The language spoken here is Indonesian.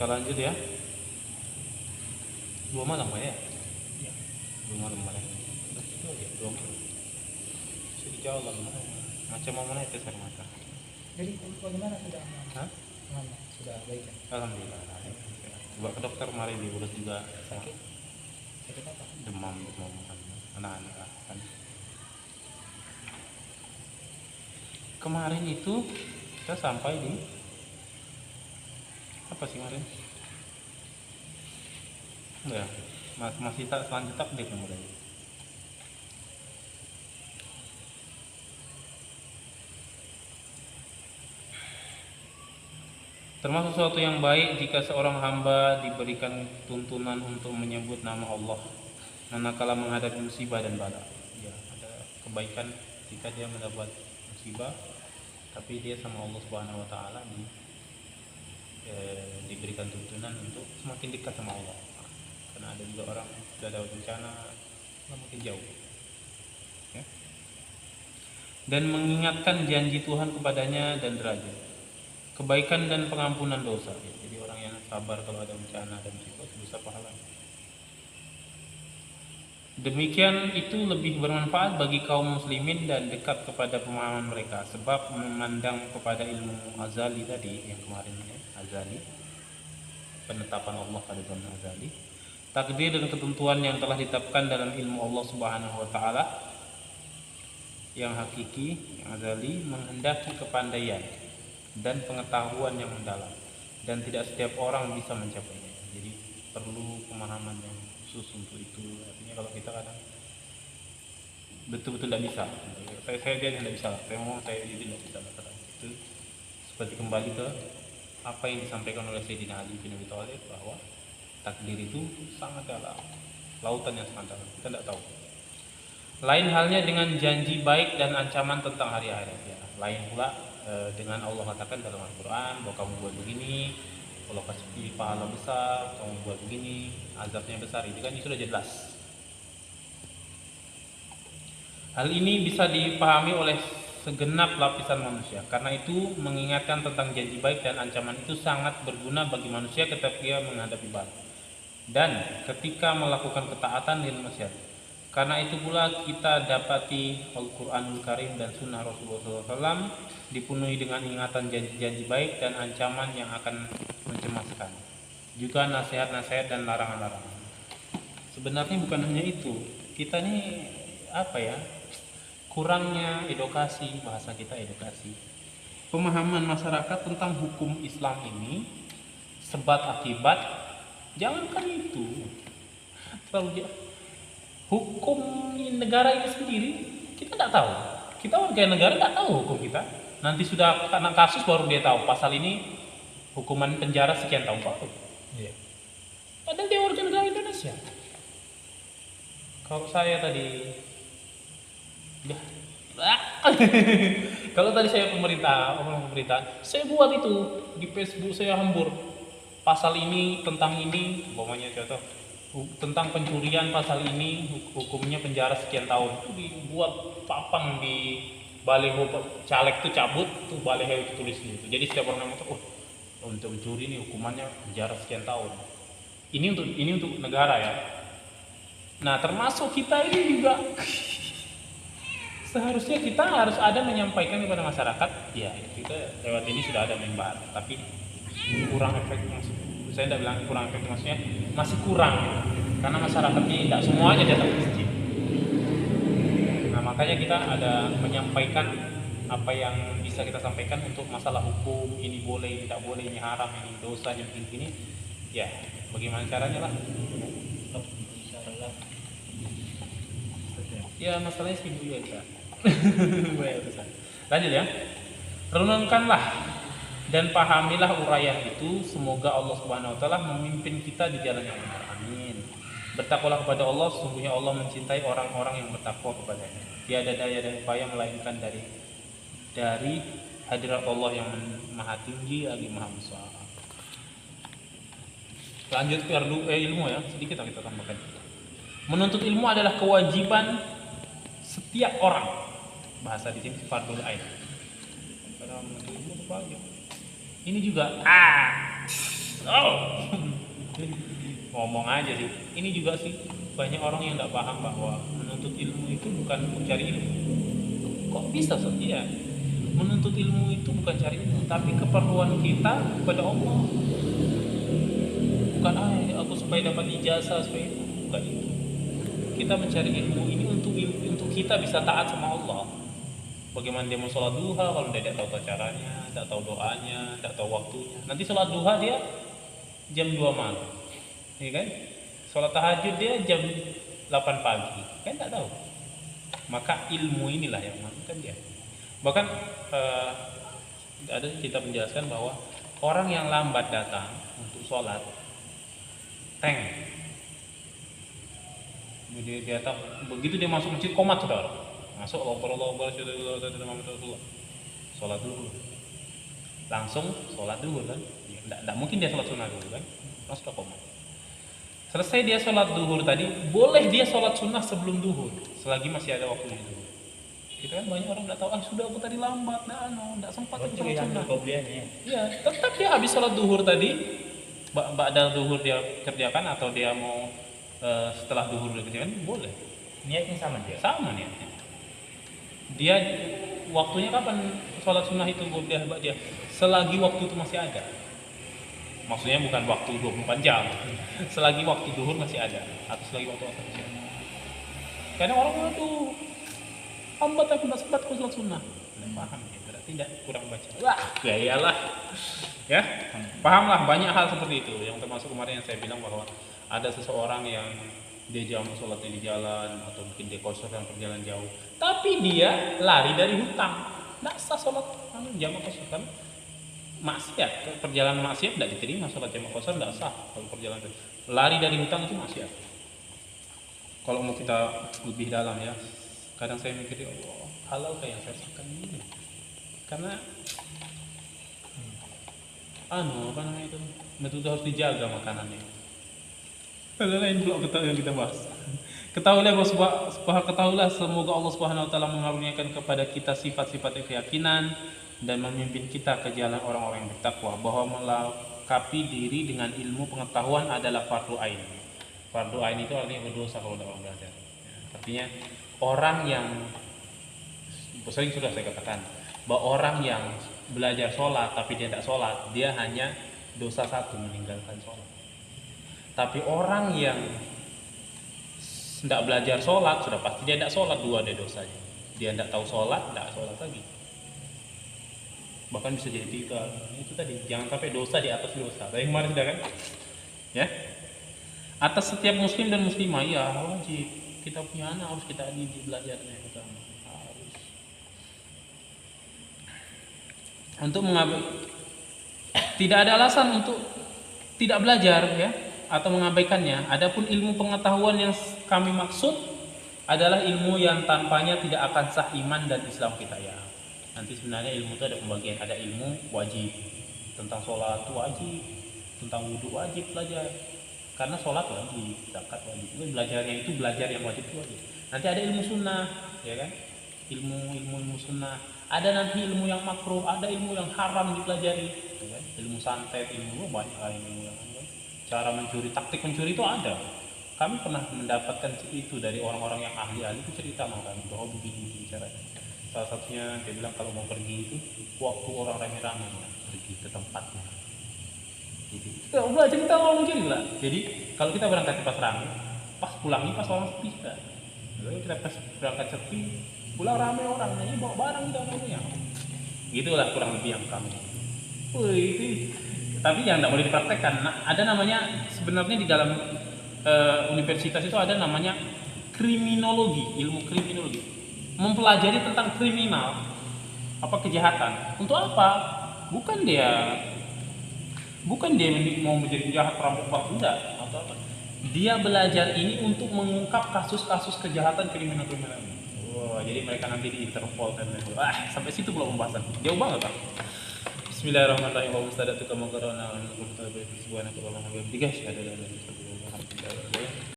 Kita lanjut ya. 2 malam ya? Ya. 2 malam ya. Oh ya, 2 malam. Sudah jalan macam mana itu mata. Jadi bagaimana sudah aman? Hah? Aman, sudah baik ya? Alhamdulillah. Coba ke dokter kemarin diurus juga Sakit? Sakit apa? demam kan anak-anak kan. Kemarin itu kita sampai di apa sih kemarin? Ya, masih lanjut takdir kemudian. Termasuk sesuatu yang baik jika seorang hamba diberikan tuntunan untuk menyebut nama Allah manakala menghadapi musibah dan bala. Ya, ada kebaikan jika dia mendapat musibah, tapi dia sama Allah Subhanahu Wa Taala diberikan tuntunan untuk semakin dekat sama Allah. Karena ada juga orang sudah ada bencana makin jauh. Ya. Dan mengingatkan janji Tuhan kepadanya dan derajat. Kebaikan dan pengampunan dosa. Jadi orang yang sabar kalau ada bencana dan musibah bisa pahala. Demikian itu lebih bermanfaat bagi kaum muslimin dan dekat kepada pemahaman mereka, sebab memandang kepada ilmu azali tadi yang kemarin ya, azali, penetapan Allah pada zaman azali, takdir dan ketentuan yang telah ditetapkan dalam ilmu Allah Subhanahu Wa Taala yang hakiki, yang azali, menghendaki kepandaian dan pengetahuan yang mendalam, dan tidak setiap orang bisa mencapainya. Jadi perlu pemahaman yang khusus untuk itu. Artinya kalau kita kadang betul-betul tidak bisa, saya dia tidak bisa, saya ngomong saya tidak bisa, itu seperti kembali ke apa yang disampaikan oleh Sayyidina Ali bin Abi Thalib, bahwa takdir itu sangat dalam, lautan yang sangat dalam, kita tidak tahu. Lain halnya dengan janji baik dan ancaman tentang hari akhirat. Ya, lain pula dengan Allah katakan dalam Al-Quran bahwa kamu buat begini, Allah kasih pahala besar, kamu buat begini, azabnya besar. Itu kan sudah jelas. Hal ini bisa dipahami oleh segenap lapisan manusia. Karena itu mengingatkan tentang janji baik dan ancaman itu sangat berguna bagi manusia ketika dia menghadapi bala dan ketika melakukan ketaatan dan maksiat. Karena itu pula kita dapati Al-Quranul Karim dan Sunnah Rasulullah SAW dipenuhi dengan ingatan janji-janji baik dan ancaman yang akan mencemaskan, juga nasihat-nasihat dan larangan-larangan. Sebenarnya bukan hanya itu, kita ini apa ya, kurangnya edukasi, bahasa kita edukasi, pemahaman masyarakat tentang hukum Islam ini, sebab akibat, jangankan itu, terlalu hukum negara ini sendiri kita tidak tahu. Kita warga negara tidak tahu hukum kita. Nanti sudah kena kasus baru dia tahu pasal ini hukuman penjara sekian tahun baru. Iya. Padahal dia warga negara Indonesia. Kalau saya tadi, kalau tadi saya pemerintah, saya buat itu di Facebook, saya hambur pasal ini tentang ini, umpamanya contoh tentang pencurian pasal ini hukumnya penjara sekian tahun, itu dibuat papan di baliho caleg itu, cabut tuh baliho itu tulis gitu. Jadi setiap orang yang motor, untuk mencuri ini hukumannya penjara sekian tahun. Ini untuk negara ya. Nah termasuk kita ini juga seharusnya kita harus ada menyampaikan kepada masyarakat. Ya kita lewat ini sudah ada membahas, tapi kurang efektif. Saya tidak bilang kurang efektif, maksudnya masih kurang karena masyarakat ini tidak semuanya datang ke masjid. Nah makanya kita ada menyampaikan apa yang bisa kita sampaikan untuk masalah hukum, ini boleh, tidak boleh, ini haram, ini dosa, ini begini. Ya bagaimana caranya lah. Ya masalahnya sibuk ya kita. Lanjut ya. Renungkanlah dan pahamilah uraian itu, semoga Allah Subhanahu Wa Taala memimpin kita di jalan yang benar. Amin. Bertakwalah kepada Allah, sesungguhnya Allah mencintai orang-orang yang bertakwa kepadanya. Tiada daya dan upaya melainkan dari hadirat Allah yang maha tinggi lagi maha besar. Lanjut ke ilmu ya, sedikit kita tambahkan. Menuntut ilmu adalah kewajiban setiap orang. Bahasa di sini fardhu ain. Karena menuntut ilmu itu wajib. Ini juga Oh. Ngomong aja sih. Ini juga sih banyak orang yang tidak paham bahwa menuntut ilmu itu bukan untuk cari ilmu. Kok bisa Sob? Iya. Menuntut ilmu itu bukan cari ilmu, tapi keperluan kita kepada Allah. Bukan aku supaya dapat ijazah supaya itu, bukan itu. Kita mencari ilmu ini untuk kita bisa taat sama Allah. Bagaimana dia mau sholat duha kalau dia tidak tahu caranya, tidak tahu doanya, tidak tahu waktunya. Nanti sholat duha dia jam 2 malam, ya kan? Sholat tahajud dia jam 8 pagi, kan tidak tahu. Maka ilmu inilah yang menentukan dia. Bahkan ada kita menjelaskan bahwa orang yang lambat datang untuk sholat, dia datang, begitu dia masuk masjid komat saudara, masuk Allah sholat dulu, langsung sholat dulu kan, tidak mungkin dia sholat sunnah dulu kan, masuk ke komat. Selesai dia sholat duhur tadi, boleh dia sholat sunnah sebelum duhur, selagi masih ada waktu itu. Kita kan banyak orang tidak tahu, sudah aku tadi lambat, tidak sempat aku sholat sunnah. Iya, tetap dia habis sholat duhur tadi, ba'da duhur dia kerjakan atau dia mau setelah duhur dia kerjakan, boleh. Niatnya sama dia. Sama niatnya. Dia waktunya kapan sholat sunnah itu dia? Selagi waktu itu masih ada. Maksudnya bukan waktu 24 jam. Selagi waktu duhur masih ada atau selagi waktu asar masih ada. Kadang orang aduh, lambat aku tidak sempat aku sholat sunnah. Tidak paham ya, berarti tidak kurang baca. Wah, gayalah. Ya, pahamlah banyak hal seperti itu. Yang termasuk kemarin yang saya bilang bahwa ada seseorang yang dia jamu sholatnya di jalan atau mungkin dia kosor dalam perjalanan jauh, tapi dia lari dari hutang. Tidak sah sholat jamak kosor kan? Maksiat, perjalanan maksiat tidak diterima, sholat jamak kosor tidak sah. Kalau perjalanan lari dari hutang itu maksiat. Kalau mau kita lebih dalam ya, kadang saya mikir Allah halal kayak yang saya makan ini, karena apa namanya itu betul harus dijaga makanannya. Ada lain pula yang kita bahas. Ketahuilah semoga Allah Subhanahu wa taala mengaruniakan kepada kita sifat-sifat keyakinan dan memimpin kita ke jalan orang-orang yang bertakwa, bahwa melengkapi diri dengan ilmu pengetahuan adalah fardu ain. Fardu ain itu artinya berdosa kalau dalam belajar. Artinya orang yang sering sudah saya katakan bahwa orang yang belajar sholat tapi dia tidak sholat, dia hanya dosa satu, meninggalkan sholat. Tapi orang yang tidak belajar sholat, sudah pasti dia tidak sholat, dua ada dosanya. Dia tidak tahu sholat, tidak sholat lagi. Bahkan bisa jadi tiga. Itu tadi, jangan sampai dosa di atas dosa. Tadi kemarin sudah kan? Ya. Atas setiap muslim dan muslimah, ya wajib. Kita punya anak harus kita didik belajarnya. Harus. Untuk tidak ada alasan untuk tidak belajar ya, atau mengabaikannya. Adapun ilmu pengetahuan yang kami maksud adalah ilmu yang tanpanya tidak akan sah iman dan Islam kita ya. Nanti sebenarnya ilmu itu ada pembagian, ada ilmu wajib tentang sholat itu wajib, tentang wudhu wajib belajar, karena sholat wajib, zakat wajib. Itu belajarnya itu belajar yang wajib itu wajib. Nanti ada ilmu sunnah, ya kan? Ilmu sunnah. Ada nanti ilmu yang makruh, ada ilmu yang haram dipelajari, ya kan? Ilmu santet, ilmu banyak ilmu yang cara mencuri, taktik mencuri itu ada. Kami pernah mendapatkan itu dari orang-orang yang ahli-ahli itu cerita sama kami bahwa begini caranya. Salah satunya dia bilang kalau mau pergi itu waktu orang rame-rame pergi ke tempatnya. Jadi kita belajar kita orang mencuri lah. Jadi kalau kita berangkat pas rame, pas pulangnya pas orang sepi kan. Lalu kita pas berangkat sepi, pulang rame orang, nanya bawa barang kita orangnya. Gitulah kurang lebih yang kami. Itu tapi yang tidak boleh dipraktekkan. Nah, ada namanya sebenarnya di dalam universitas itu ada namanya kriminologi, ilmu kriminologi, mempelajari tentang kriminal, apa kejahatan. Untuk apa? Bukan dia mau menjadi penjahat, perampok, enggak, atau apa. Dia belajar ini untuk mengungkap kasus-kasus kejahatan kriminal. Wah, jadi mereka nanti di Interpol dan lain-lain. Sampai situ belum pembahasan. Jauh banget Pak. Bismillahirrahmanirrahim. Wa mustadatu kama qara'na wa naqulu bi subhanaka wa bihamdika asyhadu an la ilaha illa anta astaghfiruka wa atubu ilaik.